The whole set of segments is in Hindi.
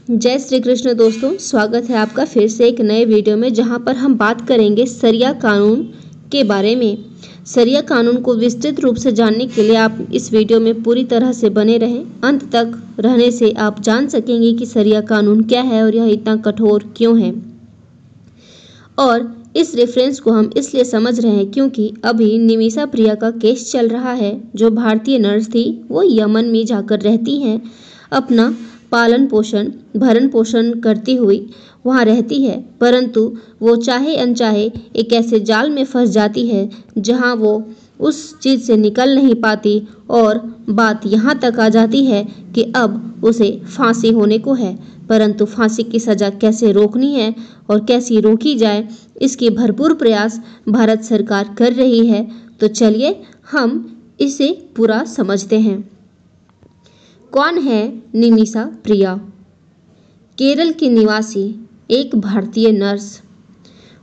जय श्री कृष्ण दोस्तों, स्वागत है आपका फिर से एक नए वीडियो में, जहां पर हम बात करेंगे शरिया कानून के बारे में। शरिया कानून को विस्तृत रूप से जानने के लिए आप इस वीडियो में पूरी तरह से बने रहें। अंत तक रहने से आप जान सकेंगे कि शरिया कानून क्या है और यह इतना कठोर क्यों है। और इस रेफरेंस को हम इसलिए समझ रहे हैं क्योंकि अभी निमिषा प्रिया का केस चल रहा है, जो भारतीय नर्स थी। वो यमन में जाकर रहती हैं, अपना पालन पोषण भरण पोषण करती हुई वहाँ रहती है, परंतु वो चाहे अनचाहे एक ऐसे जाल में फंस जाती है जहाँ वो उस चीज़ से निकल नहीं पाती और बात यहाँ तक आ जाती है कि अब उसे फांसी होने को है। परंतु फांसी की सज़ा कैसे रोकनी है और कैसे रोकी जाए, इसके भरपूर प्रयास भारत सरकार कर रही है। तो चलिए हम इसे पूरा समझते हैं। कौन है निमिषा प्रिया? केरल की निवासी एक भारतीय नर्स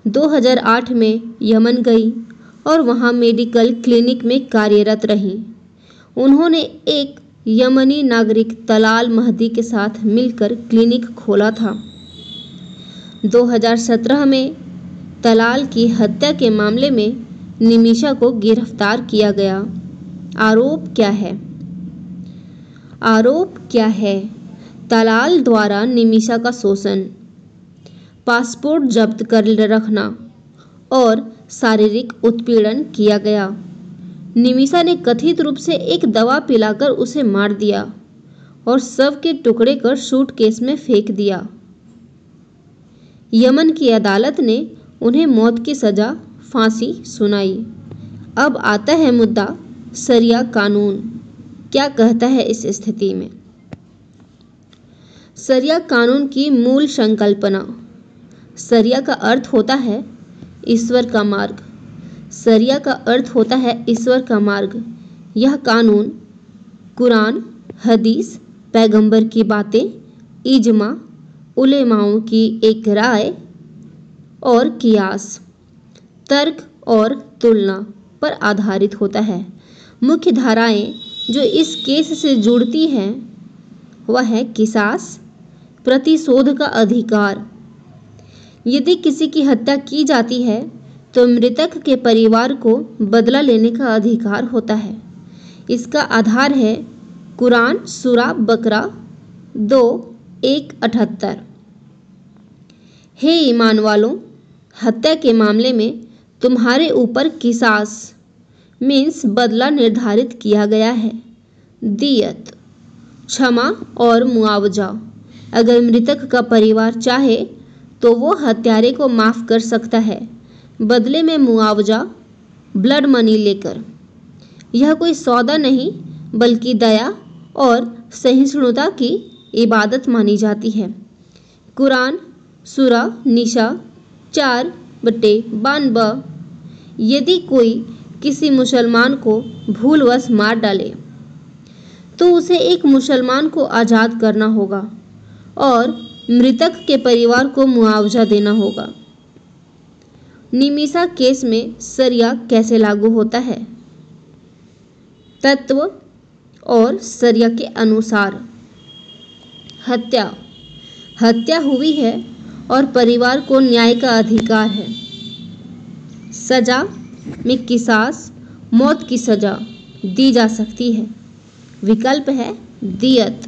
2008 में यमन गई और वहां मेडिकल क्लिनिक में कार्यरत रही। उन्होंने एक यमनी नागरिक तलाल महदी के साथ मिलकर क्लिनिक खोला था। 2017 में तलाल की हत्या के मामले में निमिषा को गिरफ्तार किया गया। आरोप क्या है? तलाल द्वारा निमिषा का शोषण, पासपोर्ट जब्त कर रखना और शारीरिक उत्पीड़न किया गया। निमिषा ने कथित रूप से एक दवा पिलाकर उसे मार दिया और शव के टुकड़े कर सूटकेस में फेंक दिया। यमन की अदालत ने उन्हें मौत की सजा, फांसी सुनाई। अब आता है मुद्दा शरिया कानून क्या कहता है इस स्थिति में। शरिया कानून की मूल संकल्पना। शरिया का अर्थ होता है ईश्वर का मार्ग। शरिया का अर्थ होता है ईश्वर का मार्ग। यह कानून कुरान, हदीस, पैगंबर की बातें, इजमा, उलेमाओं की एक राय और कियास, तर्क और तुलना पर आधारित होता है। मुख्य धाराएं जो इस केस से जुड़ती हैं वह है किसास, प्रतिशोध का अधिकार। यदि किसी की हत्या की जाती है तो मृतक के परिवार को बदला लेने का अधिकार होता है। इसका आधार है कुरान सूरा बकरा 2:1-78। हे ईमान वालों, हत्या के मामले में तुम्हारे ऊपर किसास मीन्स बदला निर्धारित किया गया है। दियत, क्षमा और मुआवजा। अगर मृतक का परिवार चाहे तो वो हत्यारे को माफ कर सकता है, बदले में मुआवजा, ब्लड मनी लेकर। यह कोई सौदा नहीं बल्कि दया और सहिष्णुता की इबादत मानी जाती है। कुरान सूरा निसा 4:52। यदि कोई किसी मुसलमान को भूलवश मार डाले तो उसे एक मुसलमान को आज़ाद करना होगा और मृतक के परिवार को मुआवजा देना होगा। निमिषा केस में शरिया कैसे लागू होता है? तत्व और शरिया के अनुसार हत्या हुई है और परिवार को न्याय का अधिकार है। सजा में किसास, मौत की सजा दी जा सकती है। विकल्प है दियत,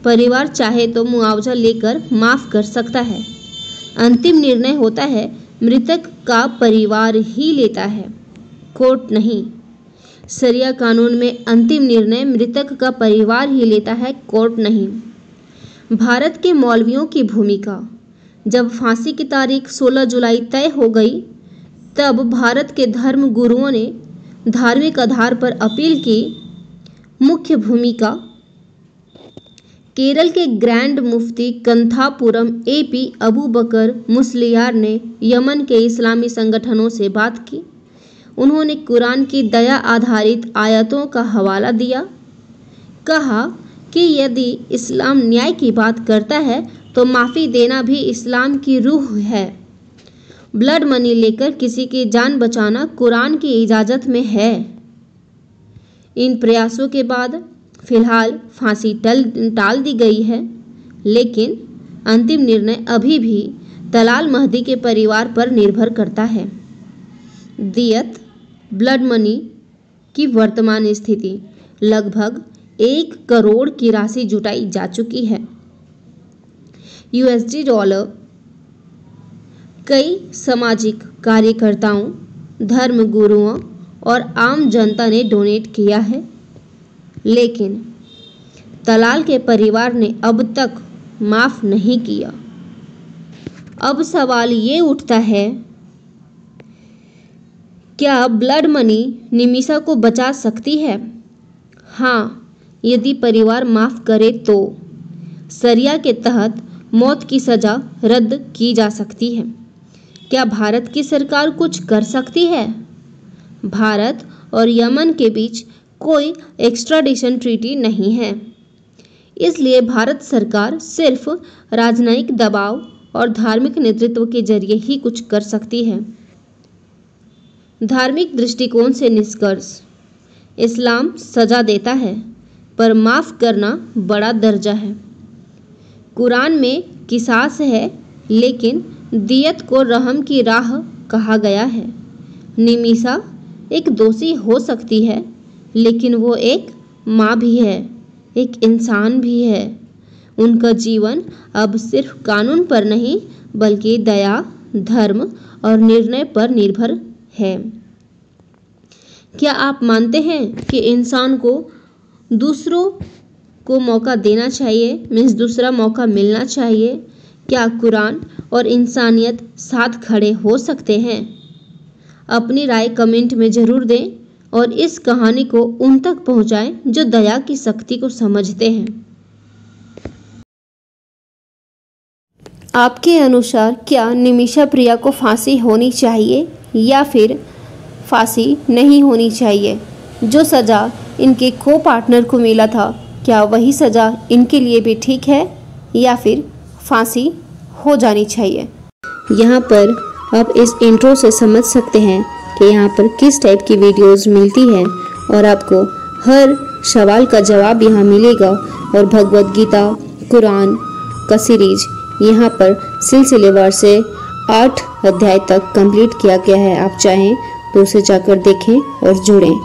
परिवार चाहे तो मुआवजा लेकर माफ कर सकता है। अंतिम निर्णय होता है मृतक का परिवार ही लेता है, कोर्ट नहीं। शरिया कानून में अंतिम निर्णय मृतक का परिवार ही लेता है, कोर्ट नहीं। भारत के मौलवियों की भूमिका। जब फांसी की तारीख 16 जुलाई तय हो गई तब भारत के धर्म गुरुओं ने धार्मिक आधार पर अपील की। मुख्य भूमिका केरल के ग्रैंड मुफ्ती कंथापुरम AP अबू बकर मुस्लियार ने यमन के इस्लामी संगठनों से बात की। उन्होंने कुरान की दया आधारित आयतों का हवाला दिया। कहा कि यदि इस्लाम न्याय की बात करता है तो माफ़ी देना भी इस्लाम की रूह है। ब्लड मनी लेकर किसी की जान बचाना कुरान की इजाज़त में है। इन प्रयासों के बाद फिलहाल फांसी टाल दी गई है, लेकिन अंतिम निर्णय अभी भी तलाल महदी के परिवार पर निर्भर करता है। दियत ब्लड मनी की वर्तमान स्थिति, लगभग 1 करोड़ की राशि जुटाई जा चुकी है। USD डॉलर कई सामाजिक कार्यकर्ताओं, धर्म गुरुओं और आम जनता ने डोनेट किया है, लेकिन तलाल के परिवार ने अब तक माफ नहीं किया। अब सवाल ये उठता है, क्या ब्लड मनी निमिषा को बचा सकती है? हाँ, यदि परिवार माफ करे तो शरिया के तहत मौत की सजा रद्द की जा सकती है। क्या भारत की सरकार कुछ कर सकती है? भारत और यमन के बीच कोई एक्स्ट्राडिशन ट्रीटी नहीं है, इसलिए भारत सरकार सिर्फ राजनयिक दबाव और धार्मिक नेतृत्व के जरिए ही कुछ कर सकती है। धार्मिक दृष्टिकोण से निष्कर्ष, इस्लाम सजा देता है पर माफ करना बड़ा दर्जा है। कुरान में किसास है, लेकिन दियत को रहम की राह कहा गया है। निमिषा एक दोषी हो सकती है, लेकिन वो एक माँ भी है, एक इंसान भी है। उनका जीवन अब सिर्फ कानून पर नहीं, बल्कि दया, धर्म और निर्णय पर निर्भर है। क्या आप मानते हैं कि इंसान को दूसरों को मौका देना चाहिए, मीन्स दूसरा मौका मिलना चाहिए? क्या कुरान और इंसानियत साथ खड़े हो सकते हैं? अपनी राय कमेंट में ज़रूर दें और इस कहानी को उन तक पहुंचाएं जो दया की शक्ति को समझते हैं। आपके अनुसार क्या निमिषा प्रिया को फांसी होनी चाहिए या फिर फांसी नहीं होनी चाहिए? जो सज़ा इनके को पार्टनर को मिला था, क्या वही सज़ा इनके लिए भी ठीक है या फिर फांसी हो जानी चाहिए? यहाँ पर आप इस इंट्रो से समझ सकते हैं कि यहाँ पर किस टाइप की वीडियोस मिलती है और आपको हर सवाल का जवाब यहाँ मिलेगा। और भगवद गीता, कुरान का सीरीज यहाँ पर सिलसिलेवार से 8 अध्याय तक कंप्लीट किया गया है। आप चाहें तो उसे जाकर देखें और जुड़ें।